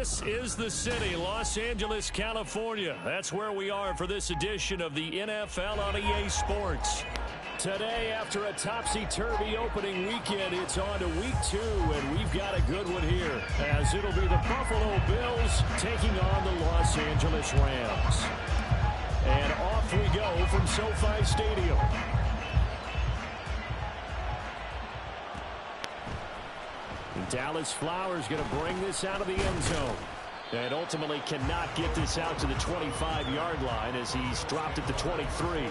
This is the city, Los Angeles, California. That's where we are for this edition of the NFL on EA Sports. Today, after a topsy-turvy opening weekend, it's on to week 2, and we've got a good one here, as it'll be the Buffalo Bills taking on the Los Angeles Rams. And off we go from SoFi Stadium. Dallas Flowers going to bring this out of the end zone. And ultimately cannot get this out to the 25-yard line as he's dropped at the 23.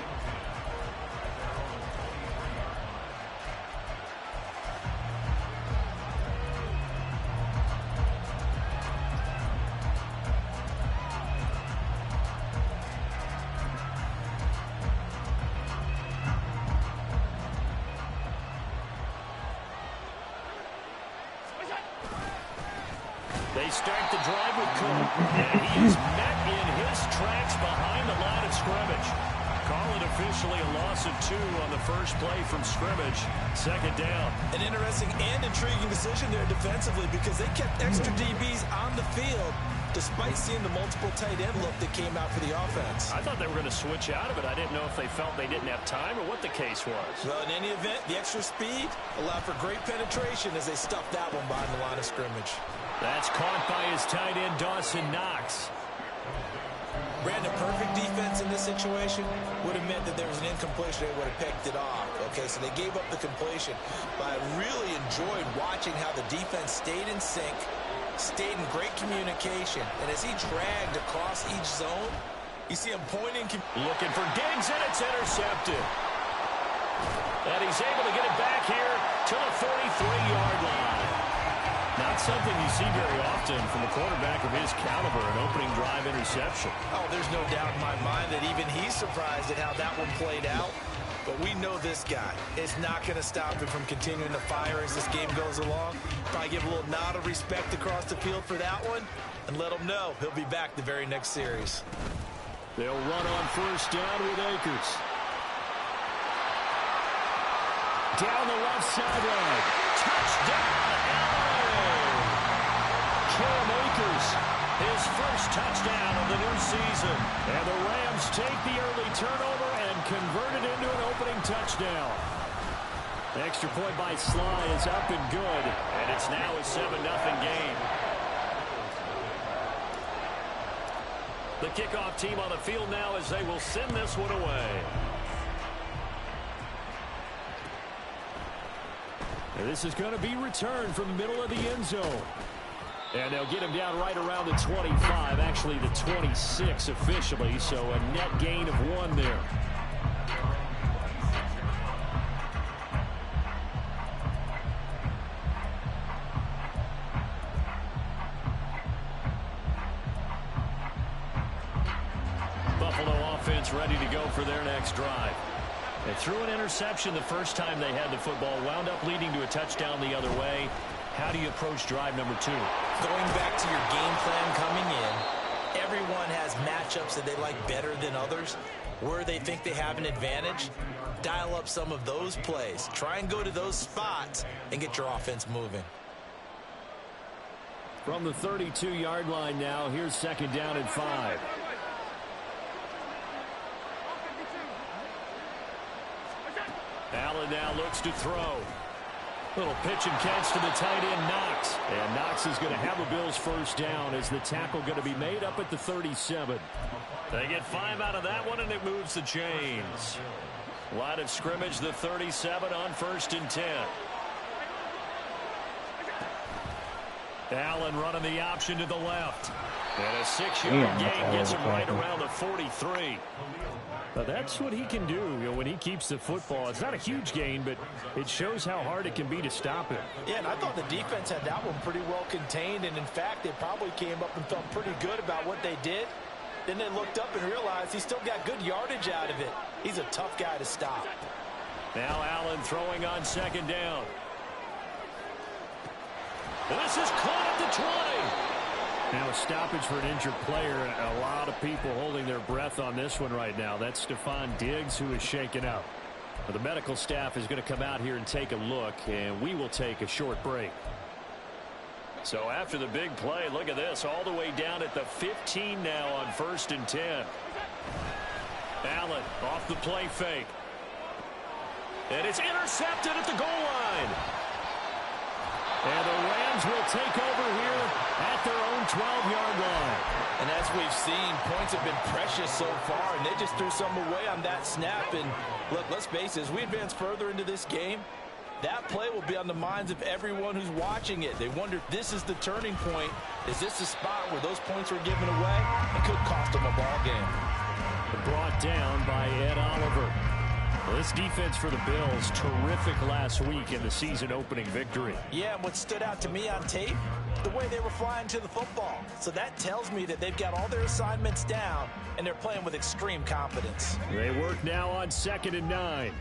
They start the drive with Cook, and he's met in his tracks behind the line of scrimmage. Call it officially a loss of 2 on the first play from scrimmage. Second down. An interesting and intriguing decision there defensively because they kept extra DBs on the field despite seeing the multiple tight end look that came out for the offense. I thought they were going to switch out of it. I didn't know if they felt they didn't have time or what the case was. Well, in any event, the extra speed allowed for great penetration as they stuffed that one behind the line of scrimmage. That's caught by his tight end, Dawson Knox. Brandon, perfect defense in this situation would have meant that there was an incompletion. They would have picked it off. Okay, so they gave up the completion. But I really enjoyed watching how the defense stayed in sync, stayed in great communication. And as he dragged across each zone, you see him pointing. Looking for Diggs, and it's intercepted. And he's able to get it back here to the 43-yard line. Not something you see very often from a quarterback of his caliber, an opening drive interception. Oh, there's no doubt in my mind that even he's surprised at how that one played out. But we know this guy is not going to stop him from continuing to fire as this game goes along. Probably give a little nod of respect across the field for that one and let him know he'll be back the very next series. They'll run on first down with Akers. Down the left sideline. Touchdown, Cam Akers, his first touchdown of the new season. And the Rams take the early turnover and convert it into an opening touchdown. Extra point by Sly is up and good, and it's now a 7-0 game. The kickoff team on the field now as they will send this one away. And this is going to be returned from the middle of the end zone. And they'll get him down right around the 25, actually the 26 officially, so a net gain of 1 there. Buffalo offense ready to go for their next drive. They threw an interception the first time they had the football, wound up leading to a touchdown the other way. How do you approach drive number 2? Going back to your game plan coming in, everyone has matchups that they like better than others. Where they think they have an advantage, dial up some of those plays. Try and go to those spots and get your offense moving. From the 32-yard line now, here's second down and 5. Allen now looks to throw. Little pitch and catch to the tight end, Knox. And Knox is going to have a Bills first down as the tackle going to be made up at the 37. They get 5 out of that one, and it moves the chains. Line of scrimmage, the 37 on 1st and 10. Allen running the option to the left. And a 6-yard gain gets him right around the 43. That's what he can do, when he keeps the football. It's not a huge gain, but it shows how hard it can be to stop him. Yeah, and I thought the defense had that one pretty well contained, and in fact, they probably came up and felt pretty good about what they did. Then they looked up and realized he still got good yardage out of it. He's a tough guy to stop. Now Allen throwing on second down. This is caught at the 20. Now a stoppage for an injured player. A lot of people holding their breath on this one right now. That's Stephon Diggs, who is shaken out. The medical staff is going to come out here and take a look, and we will take a short break. So after the big play, look at this, all the way down at the 15 now on 1st and 10. Allen off the play fake. And it's intercepted at the goal line. And the Rams will take over here at their own 12-yard line. And as we've seen, points have been precious so far, and they just threw some away on that snap. And look, let's face it, as we advance further into this game, that play will be on the minds of everyone who's watching it. They wonder if this is the turning point. Is this the spot where those points were given away? It could cost them a ball game. Brought down by Ed Oliver. Well, this defense for the Bills, terrific last week in the season-opening victory. Yeah, and what stood out to me on tape, the way they were flying to the football. So that tells me that they've got all their assignments down, and they're playing with extreme confidence. They work now on 2nd and 9.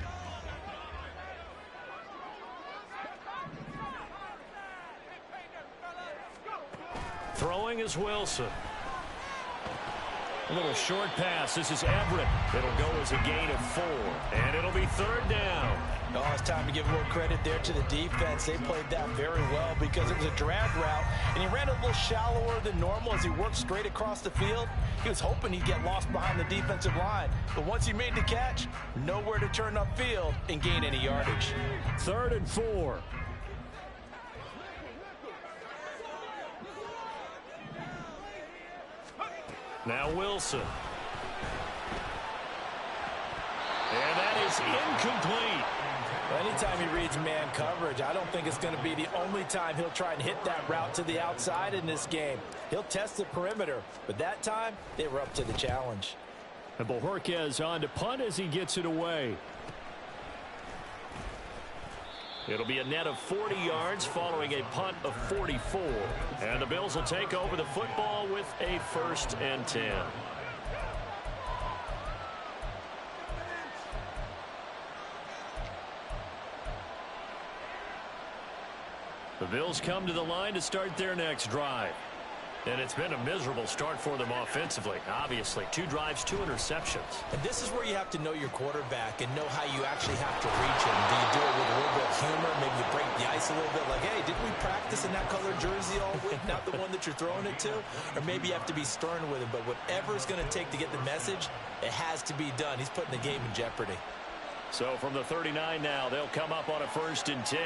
Throwing is Wilson. A little short pass. This is Everett. It'll go as a gain of 4. And it'll be 3rd down. Oh, it's time to give a little credit there to the defense. They played that very well because it was a drag route, and he ran a little shallower than normal as he worked straight across the field. He was hoping he'd get lost behind the defensive line. But once he made the catch, nowhere to turn upfield and gain any yardage. 3rd and 4. Now Wilson. And that is incomplete. Well, anytime he reads man coverage, I don't think it's going to be the only time he'll try and hit that route to the outside in this game. He'll test the perimeter, but that time they were up to the challenge. And Bojorquez on to punt as he gets it away. It'll be a net of 40 yards following a punt of 44. And the Bills will take over the football with a 1st and 10. The Bills come to the line to start their next drive. And it's been a miserable start for them offensively. Obviously, 2 drives, 2 interceptions. And this is where you have to know your quarterback and know how you actually have to reach him. Do you do it with a little bit of humor? Maybe you break the ice a little bit like, hey, didn't we practice in that colored jersey all week? Not the one that you're throwing it to? Or maybe you have to be stern with him. But whatever it's going to take to get the message, it has to be done. He's putting the game in jeopardy. So from the 39 now, they'll come up on a 1st and 10.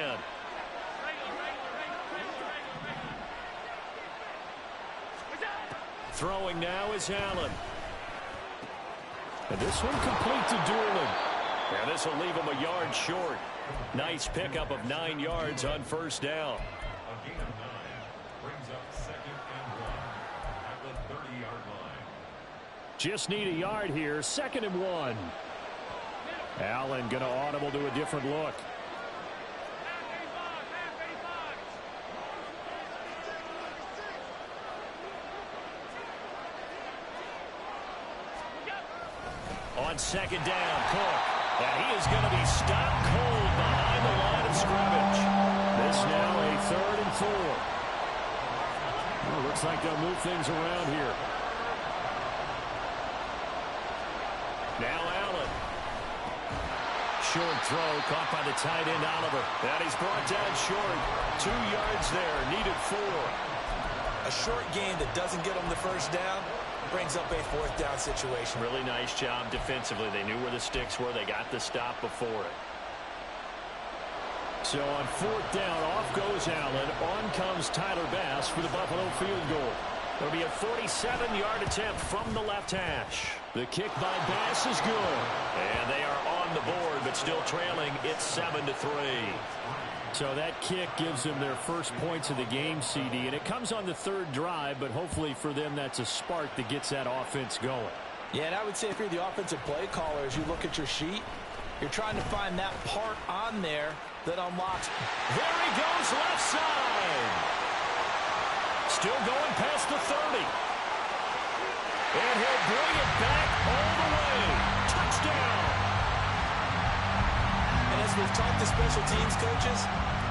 Throwing now is Allen. And this one complete to Doolin. And this will leave him a yard short. Nice pickup of 9 yards on 1st down. A gain of 9 brings up 2nd and 1 at the 30-yard line. Just need a yard here. 2nd and 1. Allen going to audible to a different look. On 2nd down, Cook. And he is going to be stopped cold behind the line of scrimmage. This now a 3rd and 4. Well, looks like they'll move things around here. Now Allen. Short throw caught by the tight end Oliver. And he's brought down short. 2 yards there, needed 4. A short gain that doesn't get him the 1st down brings up a 4th down situation. Really nice job defensively. They knew where the sticks were. They got the stop before it. So on 4th down, off goes Allen. On comes Tyler Bass for the Buffalo field goal. It'll be a 47-yard attempt from the left hash. The kick by Bass is good. And they are on the board, but still trailing. It's 7-3. So that kick gives them their first points of the game, CD. And it comes on the 3rd drive, but hopefully for them that's a spark that gets that offense going. Yeah, and I would say if you're the offensive play caller, as you look at your sheet, you're trying to find that part on there that unlocks. There he goes, left side. Still going past the 30. And he'll bring it back all the way. Touchdown. And as we've talked to special teams coaches,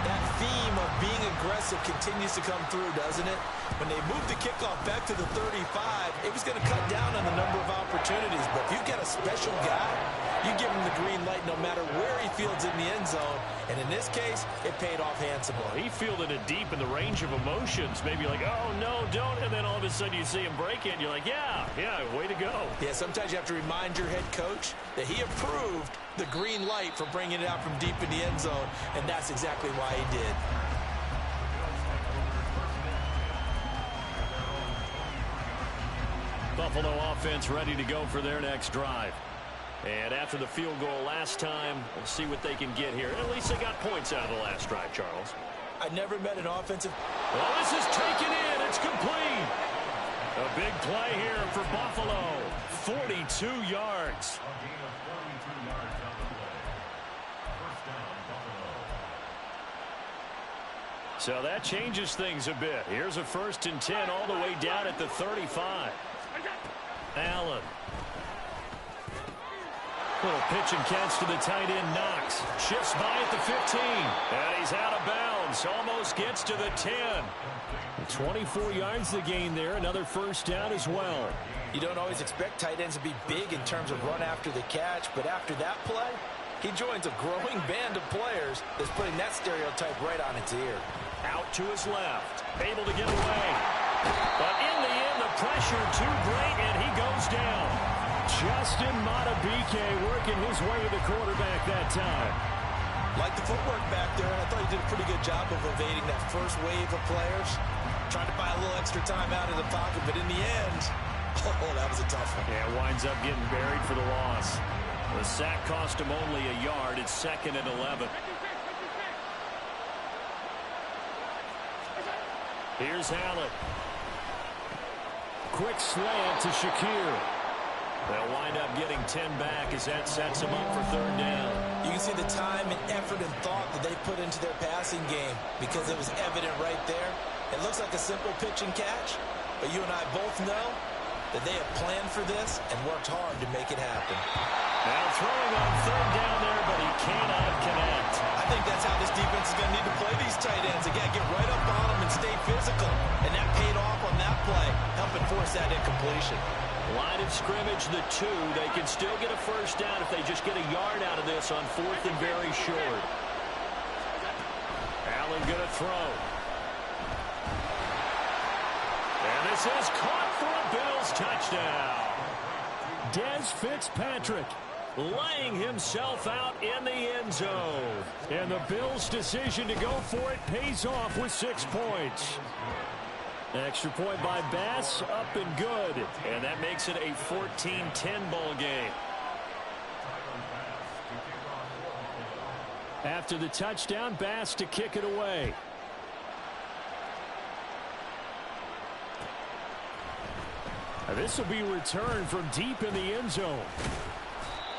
that theme of being aggressive continues to come through, doesn't it? When they moved the kickoff back to the 35, it was going to cut down on the number of opportunities. But if you get a special guy, you You give him the green light no matter where he fields in the end zone. And in this case, it paid off handsomely. Well, he fielded it deep in the range of emotions. Maybe like, oh, no, don't. And then all of a sudden you see him break it, and you're like, yeah, way to go. Yeah, sometimes you have to remind your head coach that he approved the green light for bringing it out from deep in the end zone, and that's exactly why he did. Buffalo offense ready to go for their next drive. And after the field goal last time, we'll see what they can get here. At least they got points out of the last drive, Charles. I never met an offensive... Well, this is taken in. It's complete. A big play here for Buffalo. 42 yards. A gain of 42 yards on the play. First down, Buffalo. So that changes things a bit. Here's a 1st and 10 all the way down at the 35. Allen. Little pitch and catch to the tight end, Knox. Shifts by at the 15. And he's out of bounds. Almost gets to the 10. 24 yards the gain there. Another 1st down as well. You don't always expect tight ends to be big in terms of run after the catch, but after that play, he joins a growing band of players that's putting that stereotype right on its ear. Out to his left. Able to get away. But in the end, the pressure too great, and he goes down. Justin Madubuike working his way to the quarterback that time. Like the footwork back there, and I thought he did a pretty good job of evading that first wave of players. Trying to buy a little extra time out of the pocket, but in the end, oh, that was a tough one. Yeah, winds up getting buried for the loss. The sack cost him only a yard. It's 2nd and 11. Here's Allen. Quick slant to Shakir. They'll wind up getting 10 back as that sets them up for 3rd down. You can see the time and effort and thought that they put into their passing game because it was evident right there. It looks like a simple pitch and catch, but you and I both know that they have planned for this and worked hard to make it happen. Now throwing on 3rd down there, but he cannot connect. I think that's how this defense is going to need to play these tight ends. Again, get right up on them and stay physical. And that paid off on that play, helping force that incompletion. Line of scrimmage, the 2. They can still get a 1st down if they just get a yard out of this on 4th and very short. Allen gonna throw. And this is caught for a Bills touchdown. Des Fitzpatrick laying himself out in the end zone. And the Bills' decision to go for it pays off with 6 points. Extra point by Bass, up and good. And that makes it a 14-10 ball game. After the touchdown, Bass to kick it away. This will be returned from deep in the end zone.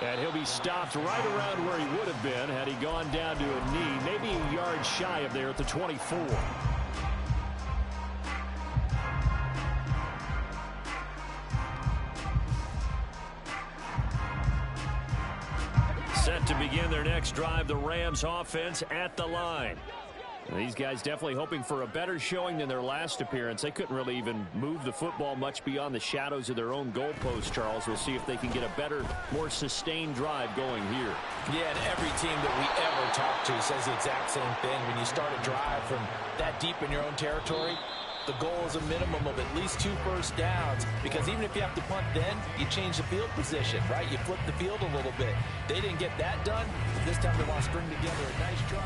And he'll be stopped right around where he would have been had he gone down to a knee, maybe a yard shy of there at the 24. Set to begin their next drive, the Rams offense at the line. These guys definitely hoping for a better showing than their last appearance. They couldn't really even move the football much beyond the shadows of their own goalpost, Charles. We'll see if they can get a better, more sustained drive going here. Yeah, and every team that we ever talk to says the exact same thing. When you start a drive from that deep in your own territory, the goal is a minimum of at least 2 first downs, because even if you have to punt then, you change the field position, right? You flip the field a little bit. They didn't get that done. This time they want to string together a nice drive.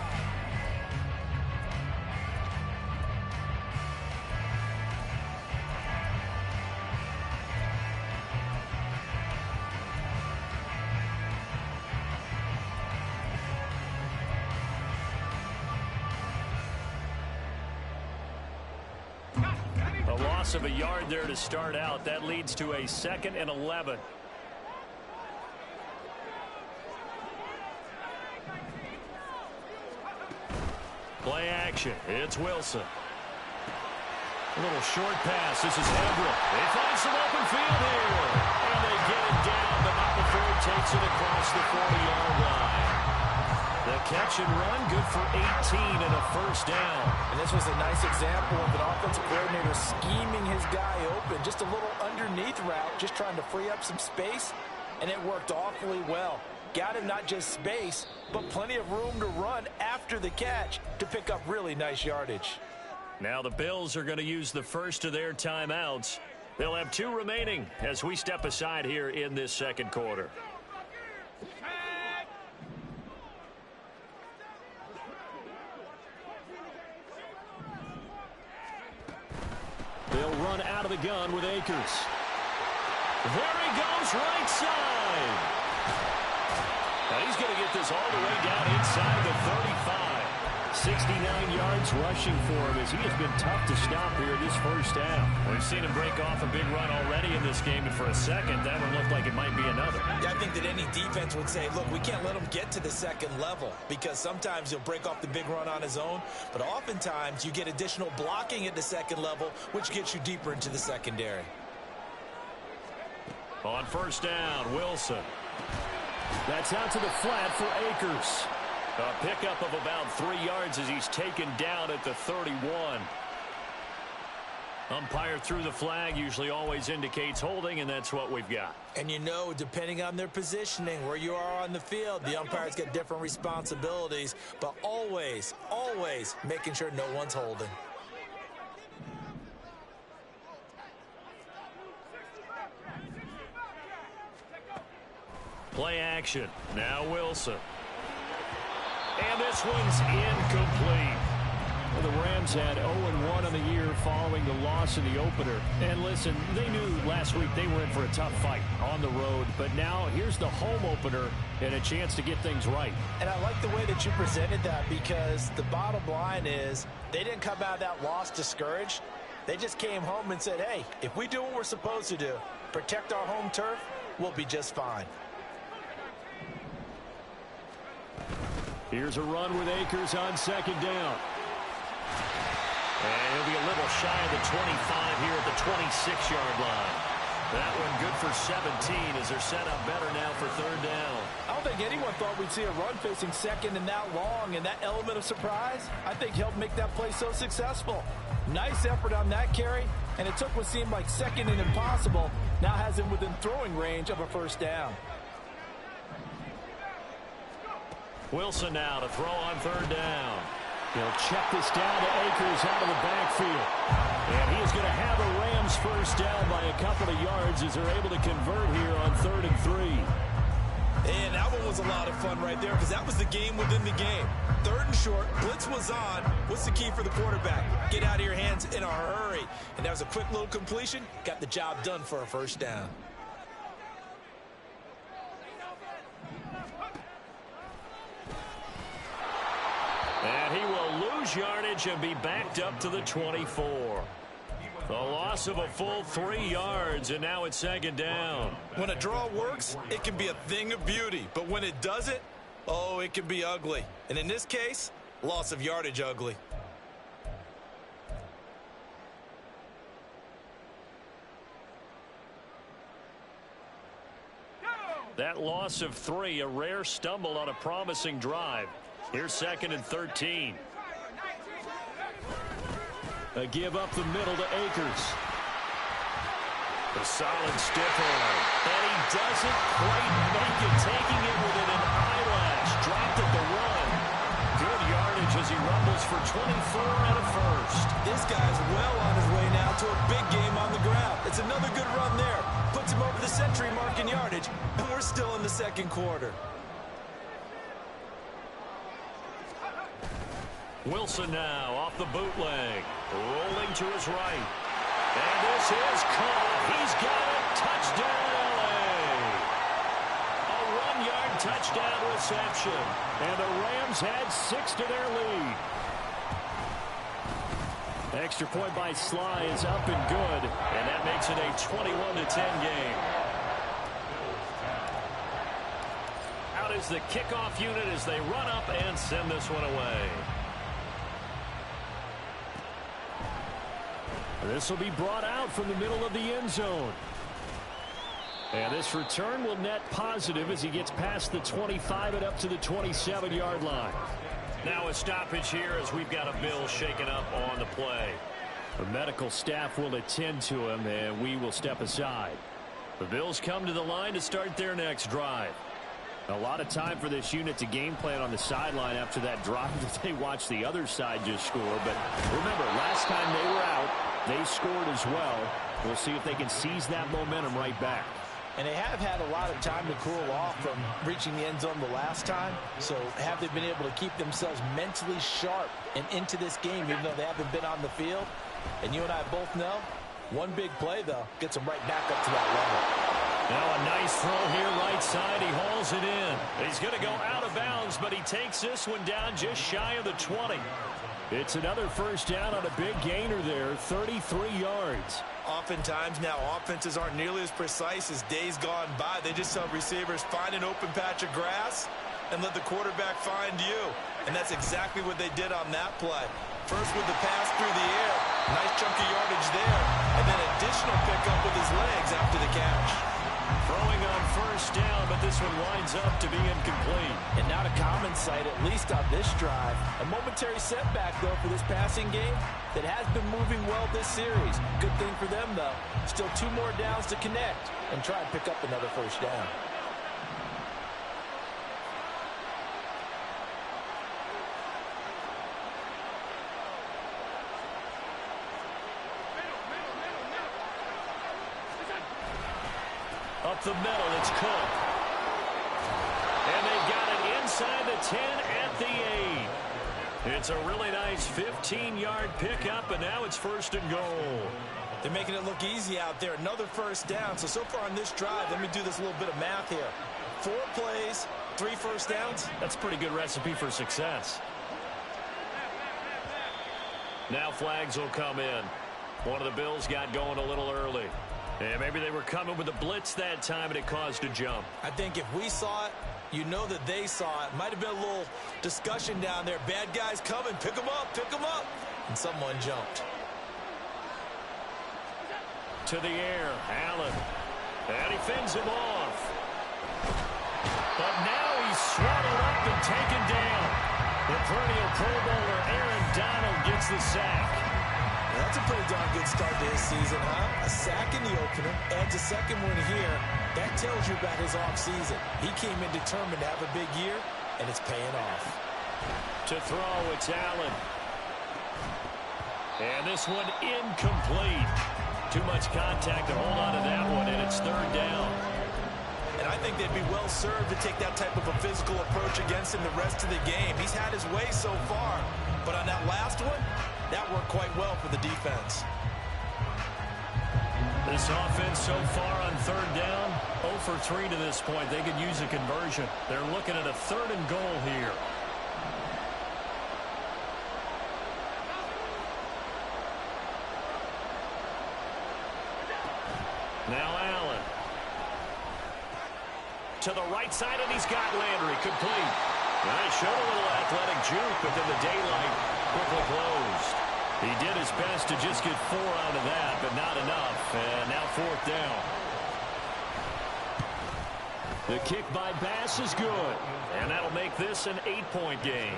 A loss of a yard there to start out. That leads to a 2nd and 11. Play action. It's Wilson. A little short pass. This is Everett. They find some open field here. And they get it down, but not before he takes it across the 40-yard line. The catch and run, good for 18 and a 1st down. And this was a nice example of an offensive coordinator scheming his guy open. Just a little underneath route, just trying to free up some space, and it worked awfully well. got him not just space, but plenty of room to run after the catch to pick up really nice yardage. Now the Bills are going to use the first of their timeouts. They'll have 2 remaining as we step aside here in this second quarter. They'll run out of the gun with Akers. There he goes, right side. Now he's going to get this all the way down inside the 35. 69 yards rushing for him as he has been tough to stop here this first half. We've seen him break off a big run already in this game, and for a second, that one looked like it might be another. Yeah, I think that any defense would say, look, we can't let him get to the second level because sometimes he'll break off the big run on his own, but oftentimes you get additional blocking at the second level, which gets you deeper into the secondary. On first down, Wilson. That's out to the flat for Akers. A pickup of about 3 yards as he's taken down at the 31. Umpire threw the flag, usually always indicates holding, and that's what we've got. And you know, depending on their positioning, where you are on the field, the umpires get different responsibilities, but always, always making sure no one's holding. Play action. Now Wilson. And this one's incomplete. Well, the Rams had 0-1 on the year following the loss in the opener. And listen, they knew last week they were in for a tough fight on the road. But now here's the home opener and a chance to get things right. And I like the way that you presented that because the bottom line is they didn't come out of that loss discouraged. They just came home and said, hey, if we do what we're supposed to do, protect our home turf, we'll be just fine. Here's a run with Akers on second down. And he'll be a little shy of the 25 here at the 26-yard line. That one good for 17 as they're set up better now for third down. I don't think anyone thought we'd see a run facing second and that long, and that element of surprise, I think, helped make that play so successful. Nice effort on that carry, and it took what seemed like second and impossible, now has him within throwing range of a first down. Wilson now to throw on third down. He'll check this down to Akers out of the backfield. And he is going to have a Rams first down by a couple of yards as they're able to convert here on 3rd and 3. And that one was a lot of fun right there because that was the game within the game. 3rd and short, blitz was on. What's the key for the quarterback? Get out of your hands in a hurry. And that was a quick little completion. Got the job done for a first down. And he will lose yardage and be backed up to the 24. The loss of a full 3 yards, and now it's second down. When a draw works, it can be a thing of beauty. But when it doesn't, oh, it can be ugly. And in this case, loss of yardage ugly. That loss of 3, a rare stumble on a promising drive. Here's 2nd and 13. A give up the middle to Akers. A solid stiff arm. And he doesn't quite make it, taking it within an eyelash. Dropped at the 1. Good yardage as he rumbles for 24 and a first. This guy's well on his way now to a big game on the ground. It's another good run there. Puts him over the century mark in yardage, and we're still in the second quarter. Wilson now off the bootleg, rolling to his right. And this is caught. He's got it. Touchdown, LA. A 1-yard touchdown reception. And the Rams had 6 to their lead. Extra point by Sly is up and good. And that makes it a 21-10 game. Out is the kickoff unit as they run up and send this one away. This will be brought out from the middle of the end zone. And this return will net positive as he gets past the 25 and up to the 27-yard line. Now a stoppage here as we've got a Bill shaken up on the play. The medical staff will attend to him, and we will step aside. The Bills come to the line to start their next drive. A lot of time for this unit to game plan on the sideline after that drive that they watched the other side just score. But remember, last time they were out, they scored as well. We'll see if they can seize that momentum right back. And they have had a lot of time to cool off from reaching the end zone the last time. So have they been able to keep themselves mentally sharp and into this game, even though they haven't been on the field? And you and I both know, one big play, though, gets them right back up to that level. Now a nice throw here right side. He hauls it in. He's going to go out of bounds, but he takes this one down just shy of the 20. It's another first down on a big gainer there, 33 yards. Oftentimes now offenses aren't nearly as precise as days gone by. They just tell receivers, find an open patch of grass and let the quarterback find you. And that's exactly what they did on that play. First with the pass through the air, nice chunk of yardage there, and then additional pickup with his legs after the catch. Throwing on first down, but this one winds up to be incomplete. And not a common sight, at least on this drive. A momentary setback, though, for this passing game that has been moving well this series. Good thing for them, though. Still 2 more downs to connect and try and pick up another first down. Up the middle, it's Cook. And they got it inside the 10 at the 8. It's a really nice 15-yard pickup, and now it's first and goal. They're making it look easy out there. Another first down. So far on this drive, let me do this little bit of math here. 4 plays, 3 first downs. That's a pretty good recipe for success. Now flags will come in. One of the Bills got going a little early. And maybe they were coming with a blitz that time, and it caused a jump. I think if we saw it, you know that they saw it. Might have been a little discussion down there. Bad guys coming. Pick them up. Pick them up. And someone jumped. To the air. Allen. And he fends him off. But now he's swallowed up and taken down. The perennial Pro Bowler Aaron Donald gets the sack. That's a pretty darn good start to his season, huh? A sack in the opener, adds a second one here. That tells you about his offseason. He came in determined to have a big year, and it's paying off. To throw, it's Allen. And this one incomplete. Too much contact to hold on to that one, and it's third down. And I think they'd be well served to take that type of a physical approach against him the rest of the game. He's had his way so far, but on that last one, that worked quite well for the defense. This offense so far on third down, 0 for 3 to this point. They could use a conversion. They're looking at a 3rd and goal here. Now Allen. To the right side, and he's got Landry complete. Well, he showed a little athletic juke, but then the daylight quickly closed. He did his best to just get 4 out of that, but not enough. And now 4th down. The kick by Bass is good. And that'll make this an 8-point game.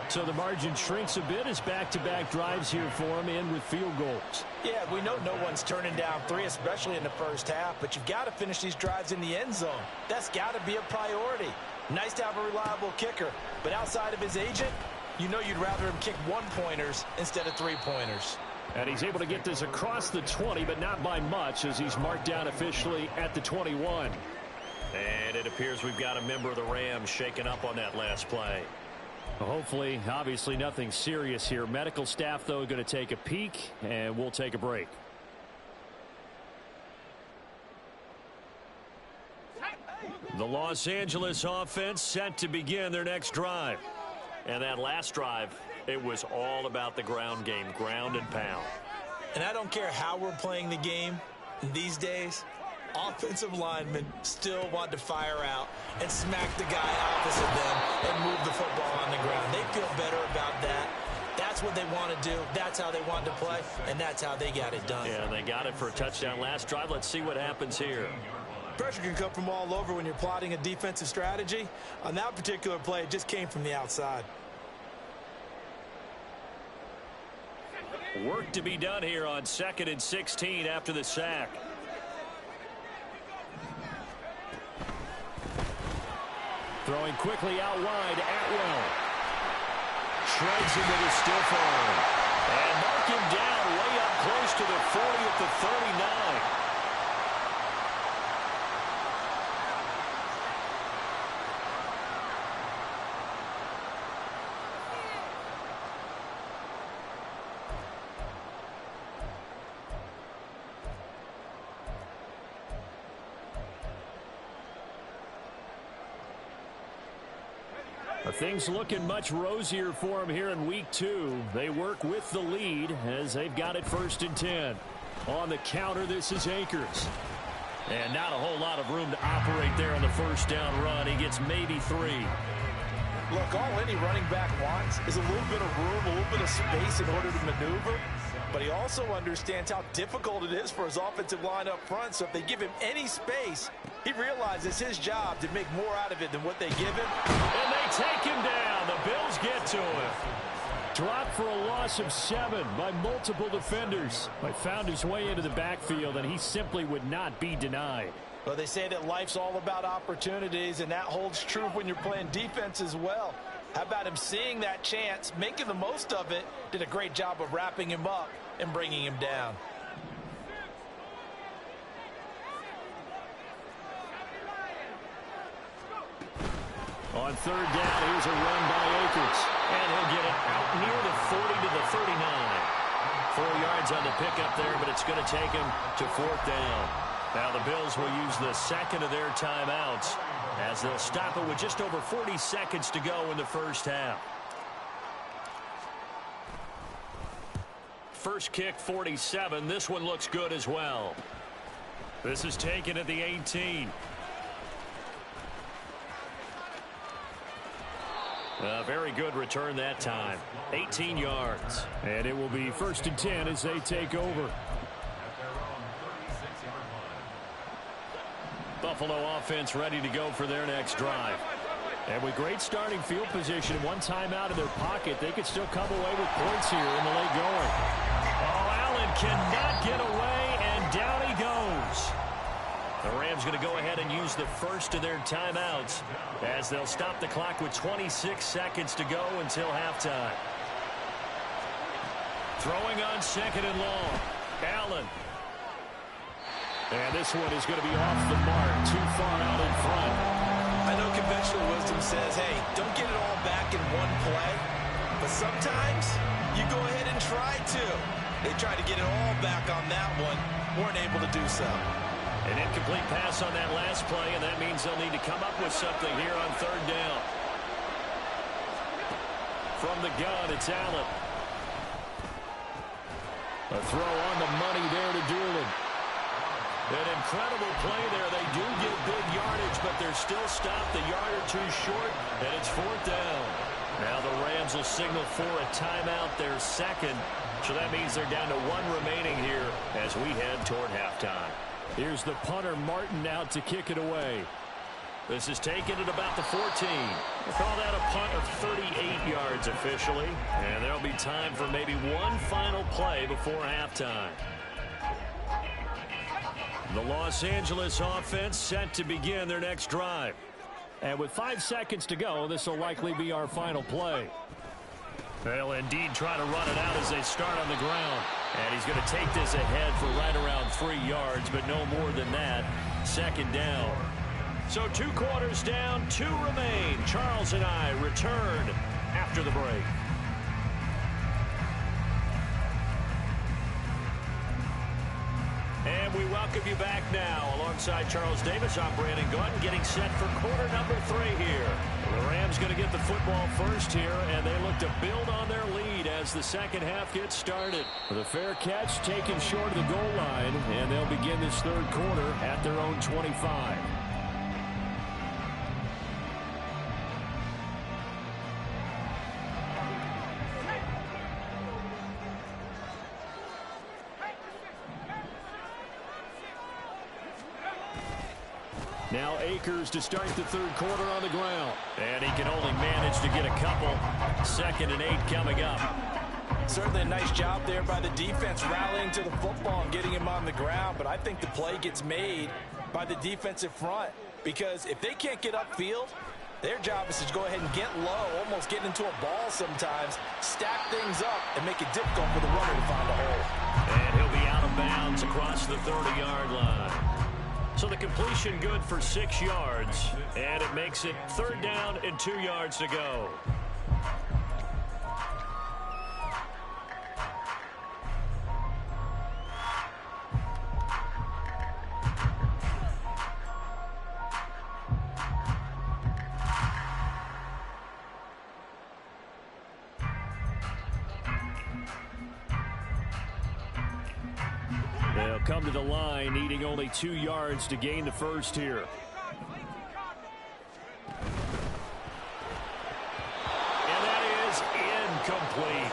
So the margin shrinks a bit as back-to-back drives here for him and with field goals. Yeah, we know no one's turning down 3, especially in the first half, but you've got to finish these drives in the end zone. That's got to be a priority. Nice to have a reliable kicker, but outside of his agent, you know you'd rather him kick 1-pointers instead of 3-pointers. And he's able to get this across the 20, but not by much as he's marked down officially at the 21. And it appears we've got a member of the Rams shaken up on that last play. Hopefully, obviously nothing serious here. Medical staff, though, going to take a peek, and we'll take a break. The Los Angeles offense set to begin their next drive. And that last drive, it was all about the ground game, ground and pound. And I don't care how we're playing the game these days, offensive linemen still want to fire out and smack the guy opposite them and move the football on the ground. They feel better about that. That's what they want to do. That's how they want to play, and that's how they got it done. Yeah, they got it for a touchdown last drive. Let's see what happens here. Pressure can come from all over when you're plotting a defensive strategy. On that particular play, it just came from the outside. Work to be done here on 2nd and 16 after the sack. Throwing quickly out wide, Atwell. Shreds him with a stiff arm. And mark him down way up close to the 40 at the 39. Things looking much rosier for them here in week 2. They work with the lead as they've got it 1st and 10. On the counter, this is Akers. And not a whole lot of room to operate there on the first down run. He gets maybe 3. Look, all any running back wants is a little bit of room, a little bit of space in order to maneuver. But he also understands how difficult it is for his offensive line up front. So if they give him any space, he realizes his job to make more out of it than what they give him. And they take him down. The Bills get to him. Dropped for a loss of 7 by multiple defenders. But found his way into the backfield, and he simply would not be denied. Well, they say that life's all about opportunities, and that holds true when you're playing defense as well. How about him seeing that chance, making the most of it, did a great job of wrapping him up and bringing him down. On 3rd down, here's a run by Akers. And he'll get it out near the 40 to the 39. 4 yards on the pickup there, but it's going to take him to 4th down. Now the Bills will use the second of their timeouts as they'll stop it with just over 40 seconds to go in the first half. First kick, 47. This one looks good as well. This is taken at the 18. A very good return that time. 18 yards. And it will be 1st and 10 as they take over. Buffalo offense ready to go for their next drive. And with great starting field position and one timeout in their pocket, they could still come away with points here in the late going. Oh, Allen cannot get away, and down he goes. The Rams going to go ahead and use the first of their timeouts as they'll stop the clock with 26 seconds to go until halftime. Throwing on 2nd and long. Allen. And this one is going to be off the mark, too far out in front. I know conventional wisdom says, hey, don't get it all back in one play. But sometimes you go ahead and try to. They tried to get it all back on that one. Weren't able to do so. An incomplete pass on that last play, and that means they'll need to come up with something here on 3rd down. From the gun, it's Allen. A throw on the money there to Doolin. An incredible play there. They do get big yardage, but they're still stopped a yard or two short, and it's 4th down. Now the Rams will signal for a timeout, their second. So that means they're down to 1 remaining here as we head toward halftime. Here's the punter, Martin, out to kick it away. This is taken at about the 14. We'll call that a punt of 38 yards officially. And there'll be time for maybe one final play before halftime. The Los Angeles offense set to begin their next drive. And with 5 seconds to go, this will likely be our final play. They'll indeed try to run it out as they start on the ground. And he's going to take this ahead for right around 3 yards, but no more than that. 2nd down. So 2 quarters down, 2 remain. Charles and I return after the break. And we welcome you back now. Alongside Charles Davis, I'm Brandon Gunn, getting set for quarter number 3 here. The Rams going to get the football first here, and they look to build on their lead as the second half gets started. With a fair catch taken short of the goal line, and they'll begin this 3rd quarter at their own 25. Now Akers to start the 3rd quarter on the ground. And he can only manage to get a couple. 2nd and 8 coming up. Certainly a nice job there by the defense rallying to the football and getting him on the ground. But I think the play gets made by the defensive front. Because if they can't get upfield, Their job is to go ahead and get low, almost get into a ball sometimes, stack things up, and make it difficult for the runner to find a hole. And he'll be out of bounds across the 30-yard line. So the completion good for 6 yards, and it makes it 3rd down and 2 yards to go. They'll come to the line, needing only 2 yards to gain the first here. And that is incomplete.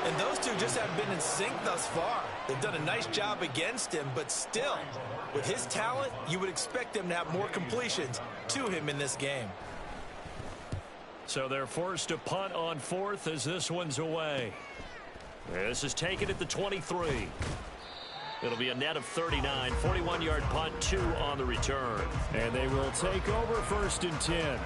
And those two just haven't been in sync thus far. They've done a nice job against him, but still, with his talent, you would expect them to have more completions to him in this game. So they're forced to punt on 4th as this one's away. This is taken at the 23. It'll be a net of 39, 41-yard punt, 2 on the return. And they will take over 1st and 10.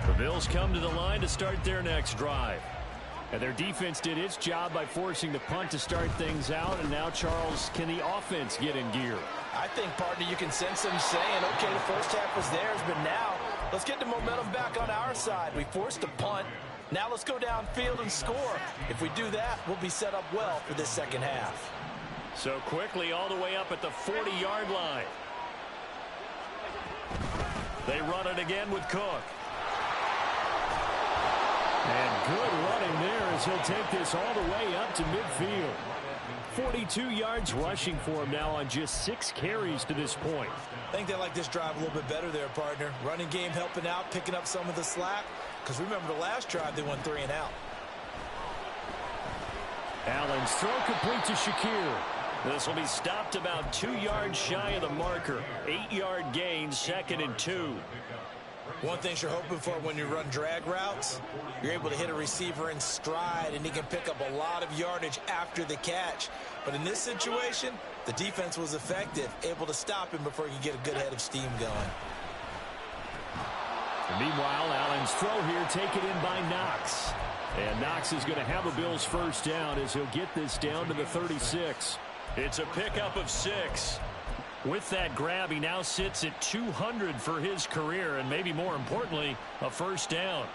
The Bills come to the line to start their next drive. And their defense did its job by forcing the punt to start things out. And now, Charles, can the offense get in gear? I think, partner, you can sense them saying, okay, the first half was theirs, but now let's get the momentum back on our side. We forced a punt. Now let's go downfield and score. If we do that, we'll be set up well for this second half. So quickly all the way up at the 40-yard line. They run it again with Cook. And good running there as he'll take this all the way up to midfield. 42 yards rushing for him now on just 6 carries to this point. I think they like this drive a little bit better there, partner. Running game helping out, picking up some of the slack. Because remember the last drive, they went 3 and out. Allen's throw complete to Shakir. This will be stopped about 2 yards shy of the marker. 8-yard gain, 2nd and 2. One thing you're hoping for when you run drag routes, you're able to hit a receiver in stride, and he can pick up a lot of yardage after the catch. But in this situation, the defense was effective, able to stop him before he could get a good head of steam going. And meanwhile, Allen's throw here taken in by Knox. And Knox is going to have a Bills first down as he'll get this down to the 36. It's a pickup of 6. With that grab, he now sits at 200 for his career, and maybe more importantly, a first down.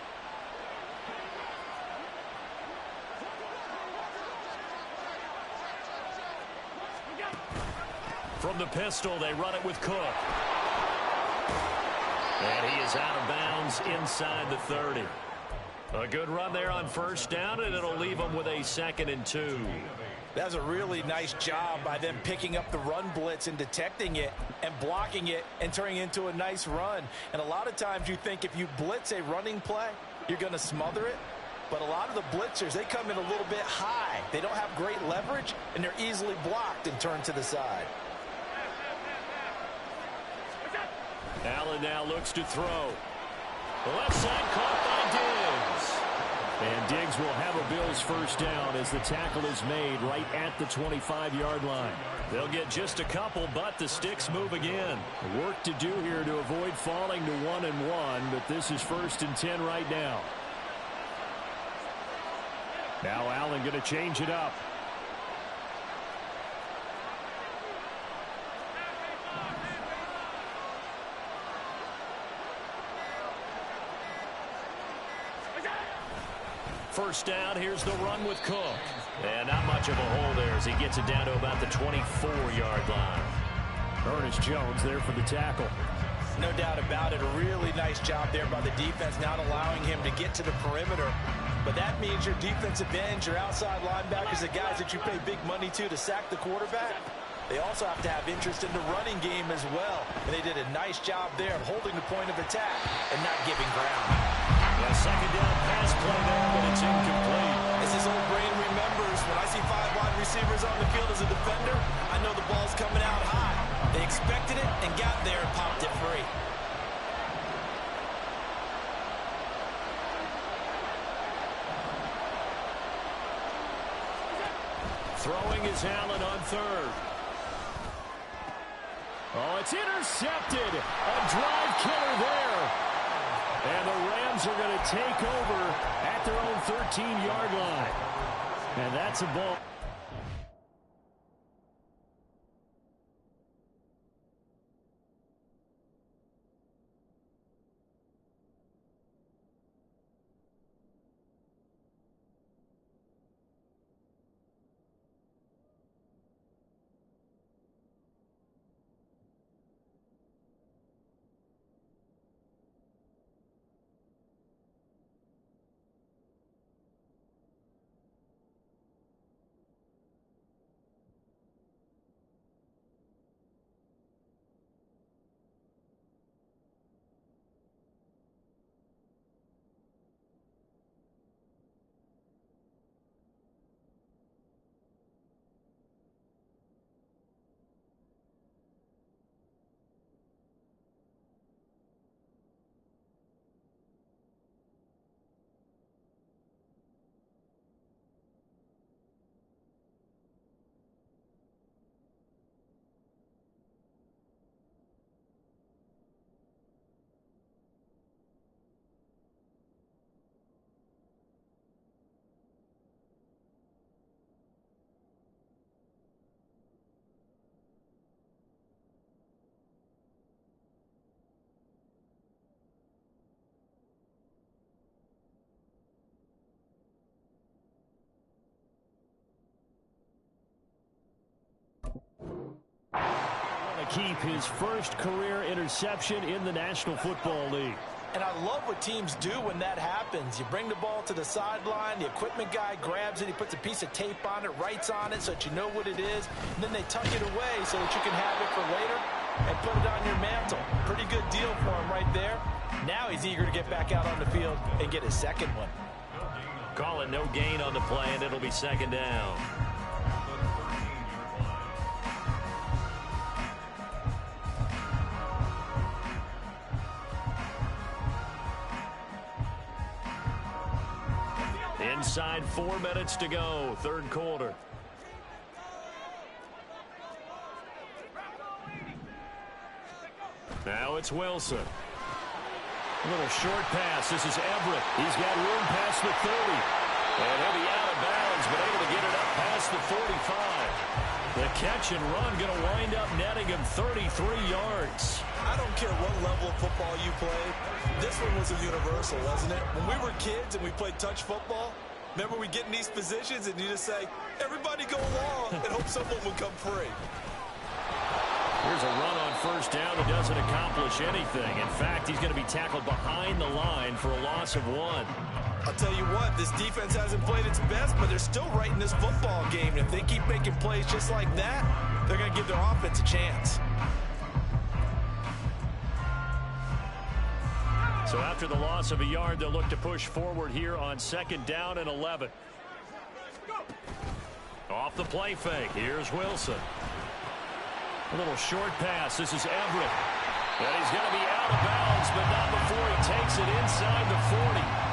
From the pistol, they run it with Cook. And he is out of bounds inside the 30. A good run there on first down, and it'll leave him with a 2nd and 2. That's a really nice job by them picking up the run blitz and detecting it and blocking it and turning it into a nice run. And a lot of times you think if you blitz a running play, you're going to smother it. But a lot of the blitzers, they come in a little bit high. They don't have great leverage, and they're easily blocked and turned to the side. Allen now looks to throw. The left side caught by Diggs. And Diggs will have a Bills first down as the tackle is made right at the 25-yard line. They'll get just a couple, but the sticks move again. Work to do here to avoid falling to 1-1, but this is 1st and 10 right now. Now Allen going to change it up. First down, here's the run with Cook. And not much of a hole there as he gets it down to about the 24-yard line. Ernest Jones there for the tackle. No doubt about it. A really nice job there by the defense, not allowing him to get to the perimeter. But that means your defensive ends, your outside linebackers, the guys that you pay big money to sack the quarterback, they also have to have interest in the running game as well. And they did a nice job there of holding the point of attack and not giving ground. A second down pass play there, but it's incomplete. As his old brain remembers, when I see 5 wide receivers on the field as a defender, I know the ball's coming out high. They expected it and got there and popped it free. Throwing is Allen on third. Oh, it's intercepted. A drive killer there. And the Rams are going to take over at their own 13-yard line. And that's a ball. Keep his first career interception in the National Football League. And I love what teams do when that happens. You bring the ball to the sideline, the equipment guy grabs it, he puts a piece of tape on it, writes on it so that you know what it is, and then they tuck it away so that you can have it for later and put it on your mantle. Pretty good deal for him right there. Now he's eager to get back out on the field and get his second one. Call it no gain on the play, and it'll be second down. Inside 4 minutes to go, third quarter. Now it's Wilson. A little short pass. This is Everett. He's got room past the 30. And he'll be out of bounds, but able to get it up past the 45. The catch and run going to wind up netting him 33 yards. I don't care what level of football you played. This one was a universal, wasn't it? When we were kids and we played touch football, remember we get in these positions and you just say, everybody go along and hope someone would come free. Here's a run on first down that doesn't accomplish anything. In fact, he's going to be tackled behind the line for a loss of 1. I'll tell you what, this defense hasn't played its best, but they're still right in this football game. And if they keep making plays just like that, they're going to give their offense a chance. So after the loss of a yard, they'll look to push forward here on second down and 11. Off the play fake. Here's Wilson. A little short pass. This is Everett. And he's going to be out of bounds, but not before he takes it inside the 40.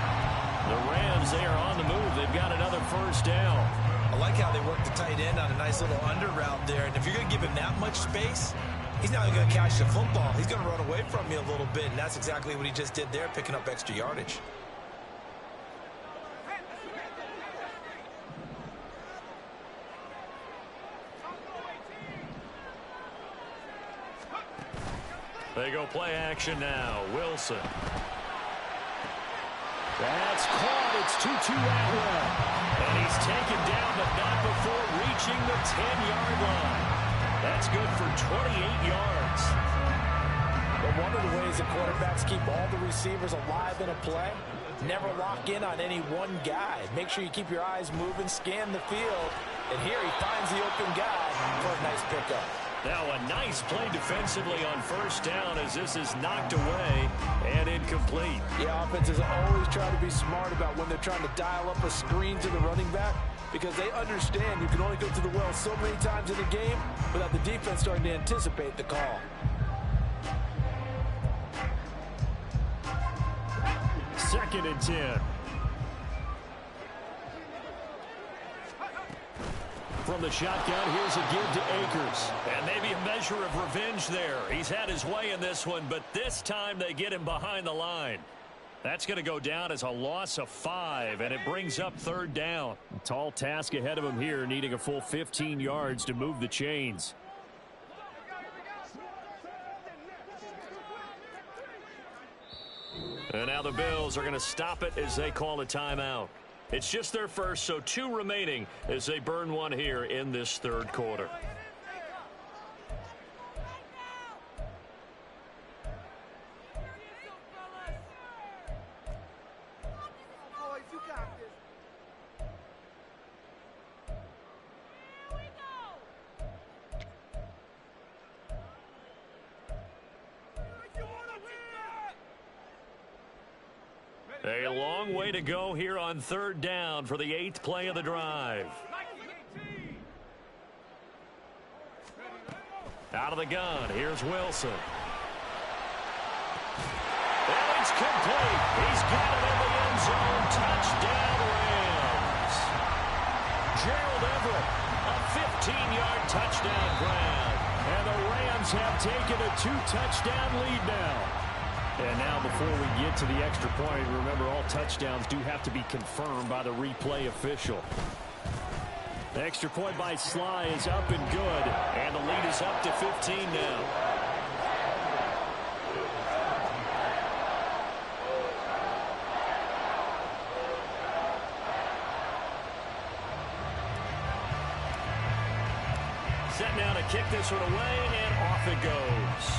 The Rams, they are on the move. They've got another first down. I like how they work the tight end on a nice little under route there. And if you're going to give him that much space, he's not even going to catch the football. He's going to run away from you a little bit, and that's exactly what he just did there, picking up extra yardage. They go play action now. Wilson. That's caught. It's Tutu Atwell. And he's taken down, but not before reaching the 10-yard line. That's good for 28 yards. But one of the ways that quarterbacks keep all the receivers alive in a play, never lock in on any one guy. Make sure you keep your eyes moving, scan the field, and here he finds the open guy for a nice pickup. Now a nice play defensively on first down as this is knocked away and incomplete. Yeah, offenses always try to be smart about when they're trying to dial up a screen to the running back because they understand you can only go to the well so many times in a game without the defense starting to anticipate the call. Second and 10. from the shotgun. Here's a give to Akers. And maybe a measure of revenge there. He's had his way in this one, but this time they get him behind the line. That's going to go down as a loss of 5, and it brings up third down. A tall task ahead of him here, needing a full 15 yards to move the chains. And now the Bills are going to stop it as they call a timeout. It's just their first, so 2 remaining as they burn one here in this third quarter. A long way to go here on third down for the 8th play of the drive. Out of the gun, here's Wilson. And it's complete. He's got it in the end zone. Touchdown, Rams. Gerald Everett, a 15-yard touchdown grab. And the Rams have taken a 2-touchdown lead now. And now before we get to the extra point, remember all touchdowns do have to be confirmed by the replay official. The extra point by Sly is up and good, and the lead is up to 15 now. Set now to kick this one away, and off it goes.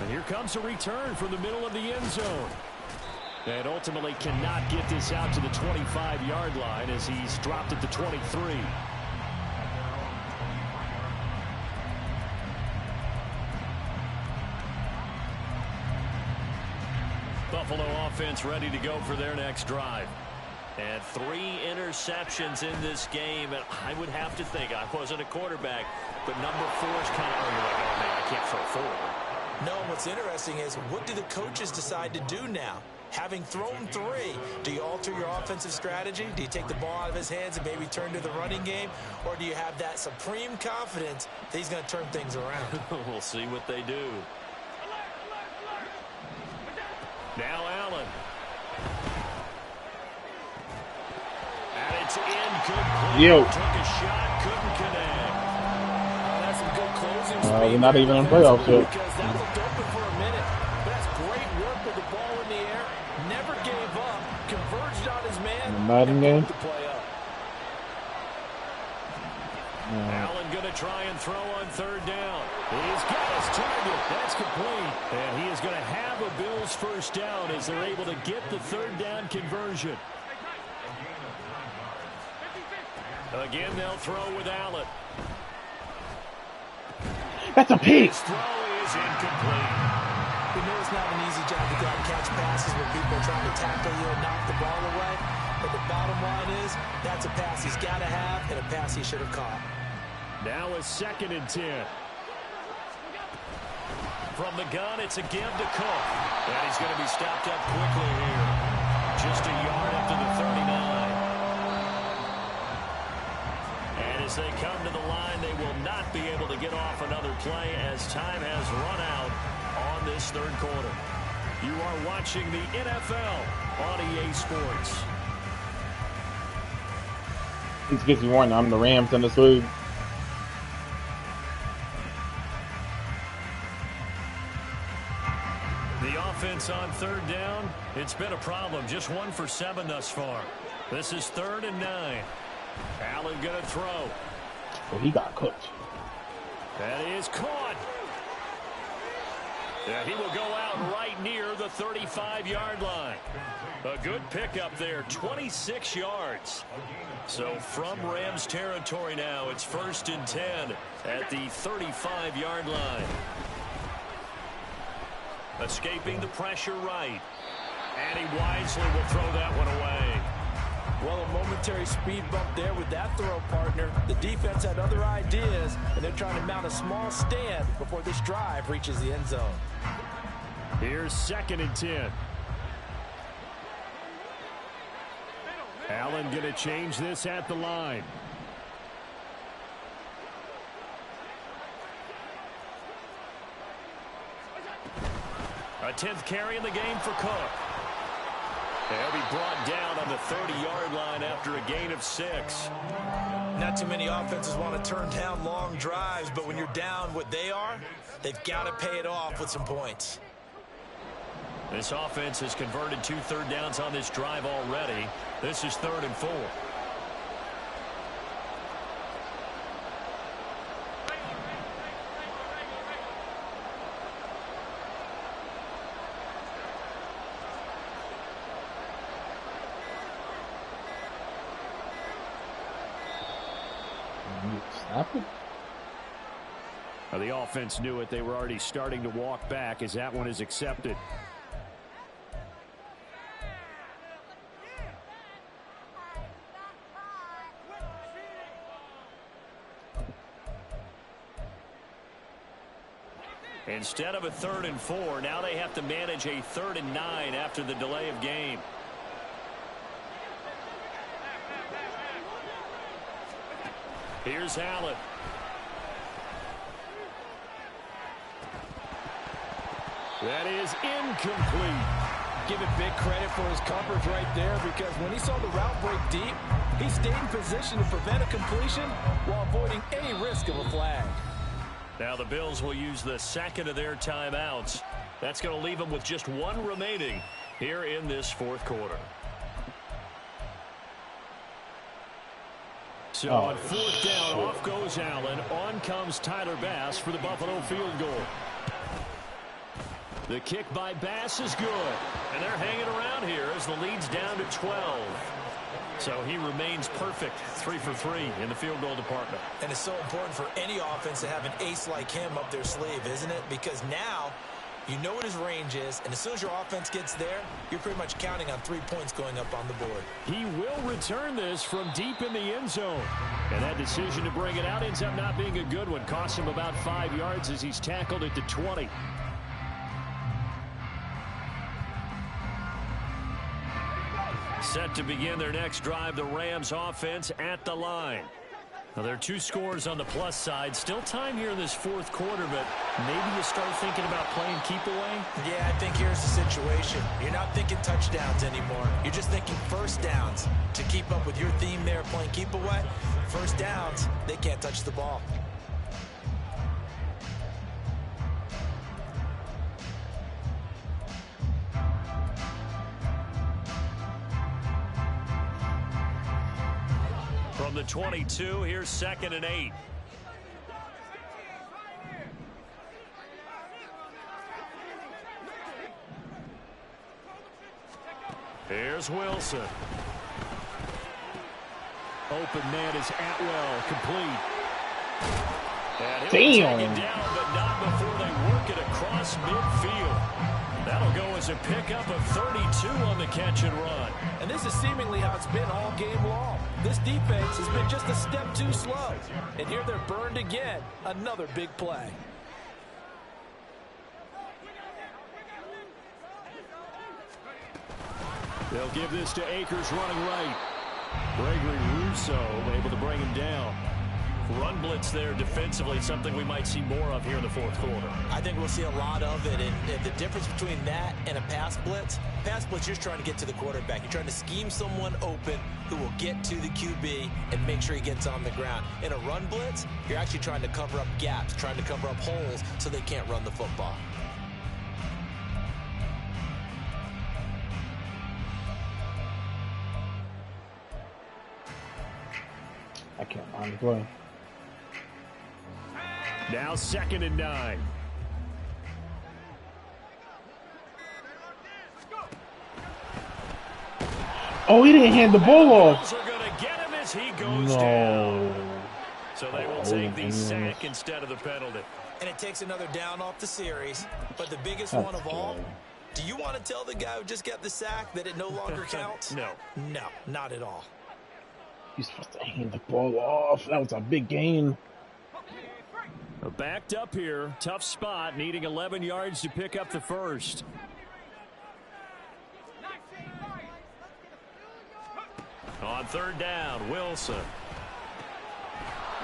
And here comes a return from the middle of the end zone. And ultimately cannot get this out to the 25-yard line as he's dropped it to 23. Buffalo offense ready to go for their next drive. And 3 interceptions in this game, and I would have to think, I wasn't a quarterback, but number 4 is kind of, oh man, I can't throw 4. No, what's interesting is, what do the coaches decide to do now? Having thrown 3, do you alter your offensive strategy? Do you take the ball out of his hands and maybe turn to the running game? Or do you have that supreme confidence that he's going to turn things around? We'll see what they do. Now Allen. And it's incomplete. Took a shot, couldn't connect. That's some good closing speed. They're not even in playoffs yet. Because that looked open for a minute. But that's great work with the ball in the air. Never gave up. Converged on his man. Madden game. To play up. Allen going to try and throw on third down. He's got his target. That's complete. And he is going to have a Bills first down as they're able to get the third down conversion. Again, they'll throw with Allen. That's a pick. His throw is incomplete. We know it's not an easy job to go out and catch passes when people are trying to tackle you and knock the ball away. But the bottom line is, that's a pass he's got to have and a pass he should have caught. Now a 2nd and 10. From the gun, it's a give to Cook. And he's going to be stopped up quickly here. Just a yard up to the 39. And as they come to the line, they will not be able to get off another play as time has run out on this third quarter. You are watching the NFL on EA Sports. It's gets me one. I'm the Rams in this league. The offense on third down, it's been a problem. Just 1 for 7 thus far. This is 3rd and 9. Allen going to throw. Well, he got cooked. That is caught. Yeah, he will go out right near the 35-yard line. A good pickup there, 26 yards. So from Rams territory now, it's 1st and 10 at the 35-yard line. Escaping the pressure right. And he wisely will throw that one away. Well, a momentary speed bump there with that throw, partner. The defense had other ideas, and they're trying to mount a small stand before this drive reaches the end zone. Here's 2nd and 10. Allen going to change this at the line. A 10th carry in the game for Cook. He'll be brought down on the 30-yard line after a gain of 6. Not too many offenses want to turn down long drives, but when you're down what they are, they've got to pay it off with some points. This offense has converted 2 third downs on this drive already. This is 3rd and 4. Snap it. Well, the offense knew it. They were already starting to walk back as that one is accepted. Instead of a 3rd and 4, now they have to manage a 3rd and 9 after the delay of game. Here's Allen. That is incomplete. Give it big credit for his coverage right there, because when he saw the route break deep, he stayed in position to prevent a completion while avoiding any risk of a flag. Now the Bills will use the second of their timeouts. That's going to leave them with just 1 remaining here in this 4th quarter. So on 4th down, off goes Allen. On comes Tyler Bass for the Buffalo field goal. The kick by Bass is good. And they're hanging around here as the lead's down to 12. So he remains perfect, 3 for 3 in the field goal department. And it's so important for any offense to have an ace like him up their sleeve, isn't it? Because now you know what his range is, and as soon as your offense gets there, you're pretty much counting on 3 points going up on the board. He will return this from deep in the end zone. And that decision to bring it out ends up not being a good one. Costs him about 5 yards as he's tackled at the 20. Set to begin their next drive, the Rams offense at the line. Now, there are 2 scores on the plus side. Still time here in this 4th quarter, but maybe you start thinking about playing keep away? Yeah, I think here's the situation. You're not thinking touchdowns anymore. You're just thinking first downs. To keep up with your theme there, playing keep away, first downs, they can't touch the ball. From the 22, here's 2nd and 8. Here's Wilson. Open man is Atwell, complete. And he'll take it down, but not before they work it across midfield. That'll go as a pickup of 32 on the catch and run. And this is seemingly how it's been all game long. This defense has been just a step too slow. And here they're burned again. Another big play. They'll give this to Akers running right. Gregory Rousseau able to bring him down. Run blitz there defensively, something we might see more of here in the 4th quarter. I think we'll see a lot of it, and the difference between that and a pass blitz, you're just trying to get to the quarterback. You're trying to scheme someone open who will get to the QB and make sure he gets on the ground. In a run blitz, you're actually trying to cover up gaps, trying to cover up holes so they can't run the football. I can't find the play. Now 2nd and 9. Oh, he didn't hand the ball off. Are going to get him as he goes down. So they will take the sack instead of the penalty. And it takes another down off the series. But the biggest one of all, do you want to tell the guy who just got the sack that it no longer counts? No. No, not at all. He's supposed to hand the ball off. That was a big gain. Backed up here. Tough spot. Needing 11 yards to pick up the first. On third down, Wilson.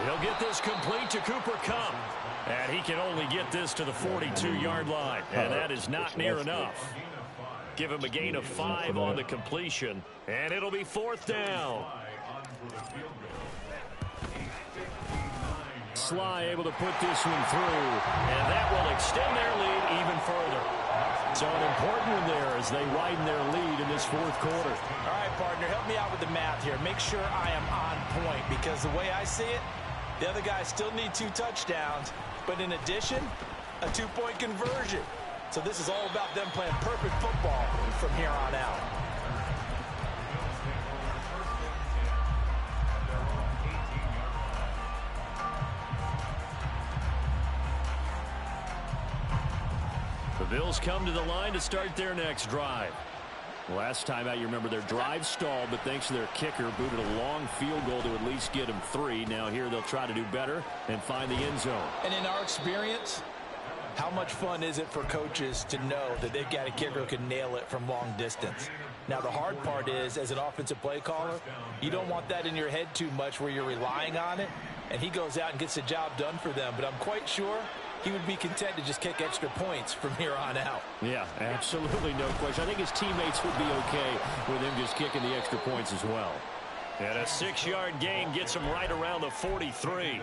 He'll get this complete to Cooper Kupp. And he can only get this to the 42-yard line. And that is not near enough. Give him a gain of 5 on the completion. And it'll be fourth down. Sly able to put this one through. And that will extend their lead even further. So an important one there as they widen their lead in this fourth quarter. All right, partner, help me out with the math here. Make sure I am on point, because the way I see it, the other guys still need 2 touchdowns, but in addition, a 2-point conversion. So this is all about them playing perfect football from here on out. The Bills come to the line to start their next drive. Last time out, you remember their drive stalled, but thanks to their kicker, booted a long field goal to at least get them 3. Now here they'll try to do better and find the end zone. And in our experience, how much fun is it for coaches to know that they've got a kicker who can nail it from long distance? Now, the hard part is, as an offensive play caller, you don't want that in your head too much where you're relying on it, and he goes out and gets the job done for them. But I'm quite sure he would be content to just kick extra points from here on out. Yeah, absolutely no question. I think his teammates would be okay with him just kicking the extra points as well. And a 6-yard gain gets him right around the 43.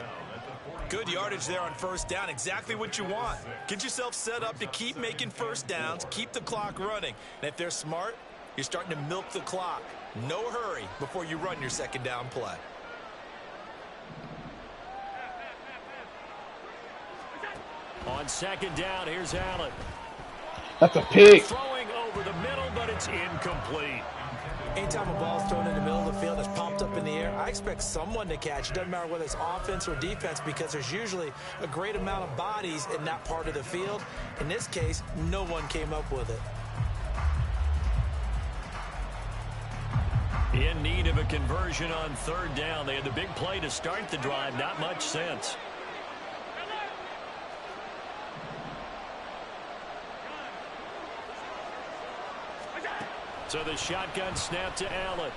Good yardage there on first down. Exactly what you want. Get yourself set up to keep making first downs, keep the clock running. And if they're smart, you're starting to milk the clock. No hurry before you run your second down play. On second down, here's Allen. That's a pick. Throwing over the middle, but it's incomplete. Anytime a ball's thrown in the middle of the field, it's pumped up in the air, I expect someone to catch. It doesn't matter whether it's offense or defense, because there's usually a great amount of bodies in that part of the field. In this case, no one came up with it. In need of a conversion on third down. They had the big play to start the drive. Not much sense. So the shotgun snap to Allen.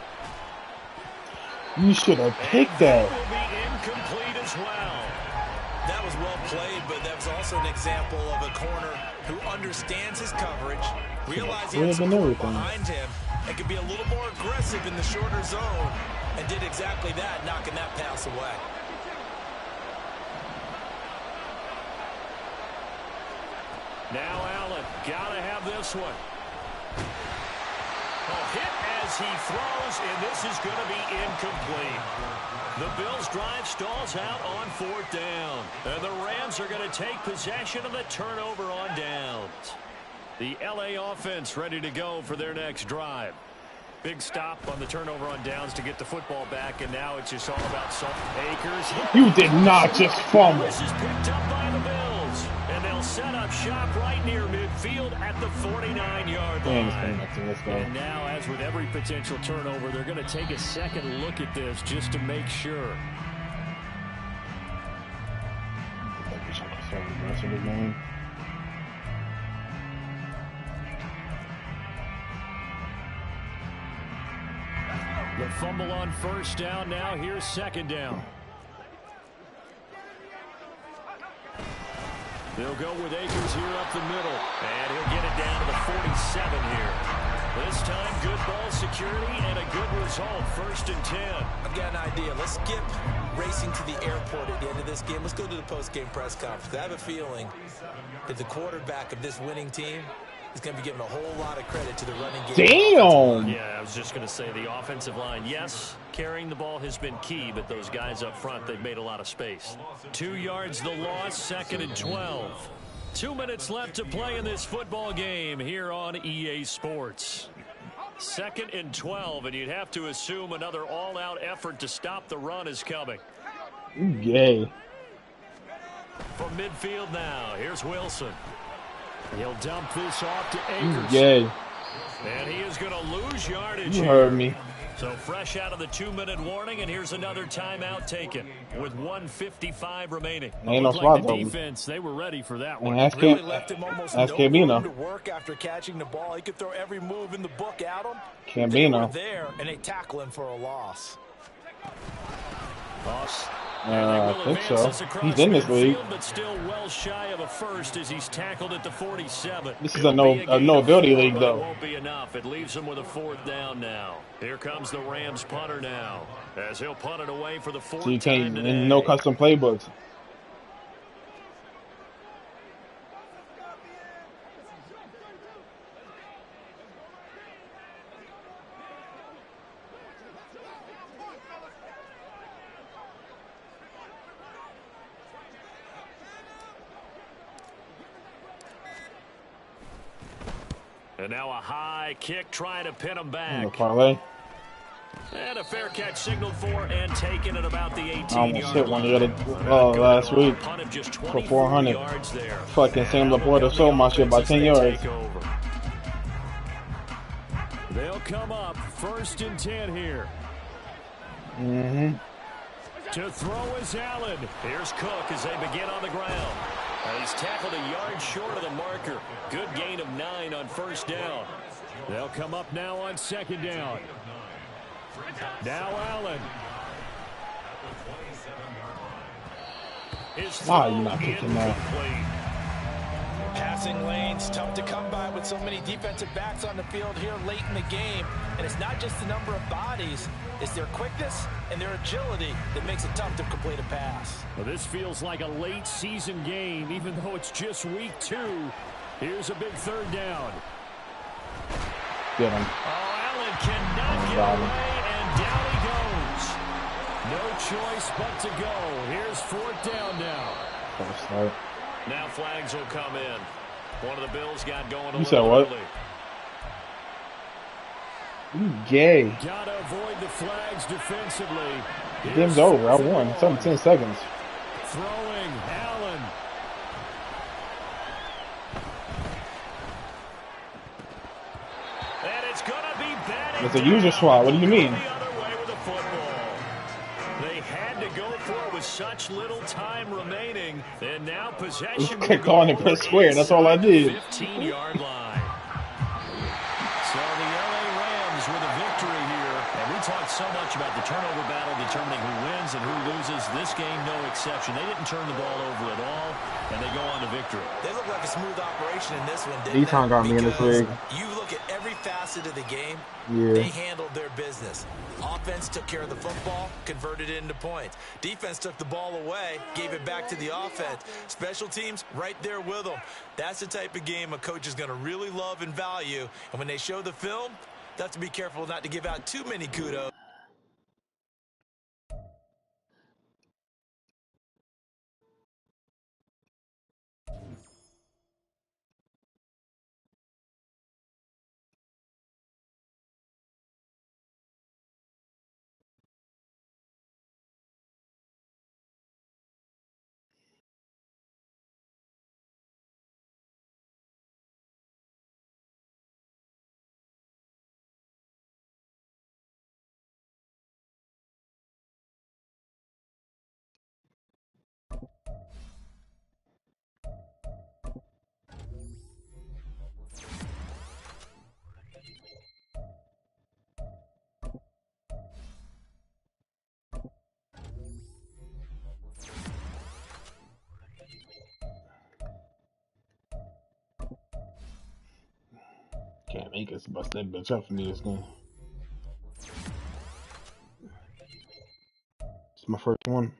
You should have picked that. Will be incomplete as well. That was well played, but that was also an example of a corner who understands his coverage, realizing it's behind him, and can be a little more aggressive in the shorter zone, and did exactly that, knocking that pass away. Now Allen, gotta have this one. Hit as he throws, and this is going to be incomplete. The Bills' drive stalls out on fourth down, and the Rams are going to take possession of the turnover on downs. The LA offense ready to go for their next drive. Big stop on the turnover on downs to get the football back, and now it's just all about Akers. You did not just fumble. This is picked up by the Bills, and they'll set up shop right near midfield at the 49-yard line. And now, as with every potential turnover, they're going to take a second look at this just to make sure. The fumble on first down. Now here's second down. They'll go with Akers here up the middle. And he'll get it down to the 47 here. This time, good ball security and a good result. 1st and 10. I've got an idea. Let's skip racing to the airport at the end of this game. Let's go to the post-game press conference. I have a feeling that the quarterback of this winning team is going to be given a whole lot of credit to the running game. Damn! Yeah, I was just going to say the offensive line. Yes, carrying the ball has been key, but those guys up front, they've made a lot of space. 2 yards the loss, 2nd and 12. 2 minutes left to play in this football game here on EA Sports. 2nd and 12, and you'd have to assume another all-out effort to stop the run is coming. Yay. From midfield now, here's Wilson. He'll dump this off to Akers. Yay. And he is going to lose yardage. You heard me. So fresh out of the 2-minute warning, and here's another timeout taken with 1:55 remaining. Ain't no Looked spots the open. defense, they were ready for that one. Really left him almost no room Cambino. to work after catching the ball. He could throw every move in the book at him. Cambino. They were there, and they tackle him for a loss. I think so. He's in this league. But still well shy of a first as he's tackled at the 47. This is a no ability league though. It won't be enough. It leaves him with a 4th down now. Here comes the Rams punter now as he'll punt it away for the 4th So you time can't today. no custom playbooks. And now a high kick trying to pin him back. No parlay. And a fair catch signaled for and taken at about the 18-yard line. I almost hit one the other last week for 400. Yards there. Fucking Sam Laporta sold my shit by 10 yards. They'll come up 1st and 10 here. To throw is Allen. Here's Cook as they begin on the ground. He's tackled a yard short of the marker. Good gain of 9 on 1st down. They'll come up now on 2nd down. Now Allen. Why are you not kicking that? Passing lanes, tough to come by with so many defensive backs on the field here late in the game. And it's not just the number of bodies, it's their quickness and their agility that makes it tough to complete a pass. Well, this feels like a late season game, even though it's just week 2. Here's a big 3rd down. Get him. Oh, Allen cannot get away, and down he goes. No choice but to go. Here's 4th down now. First start. Now flags will come in. One of the Bills got going a You said little what? early. You gay. Gotta avoid the flags defensively. The game's over. I won. It's only 10 seconds. Throwing Allen. And it's gonna be batted. It's a user swap. What do you mean? The other way with the football. They had to go for it with such little time remaining, and now possession. Click on and press square. That's all I did. 15-yard line. So the LA Rams with a victory here. And we talked so much about the turnover battle determining who wins and who loses. This game, no exception. They didn't turn the ball over at all, and they go on to victory. They look like a smooth operation in this one, didn't D-Town got me in this league. You look at every facet of the game, Yeah. they handled their business. Offense took care of the football, converted it into points. Defense took the ball away, gave it back to the offense. Special teams right there with them. That's the type of game a coach is going to really love and value. And when they show the film, they have to be careful not to give out too many kudos. Can't make us bust that bitch up for me this game. It's my first one.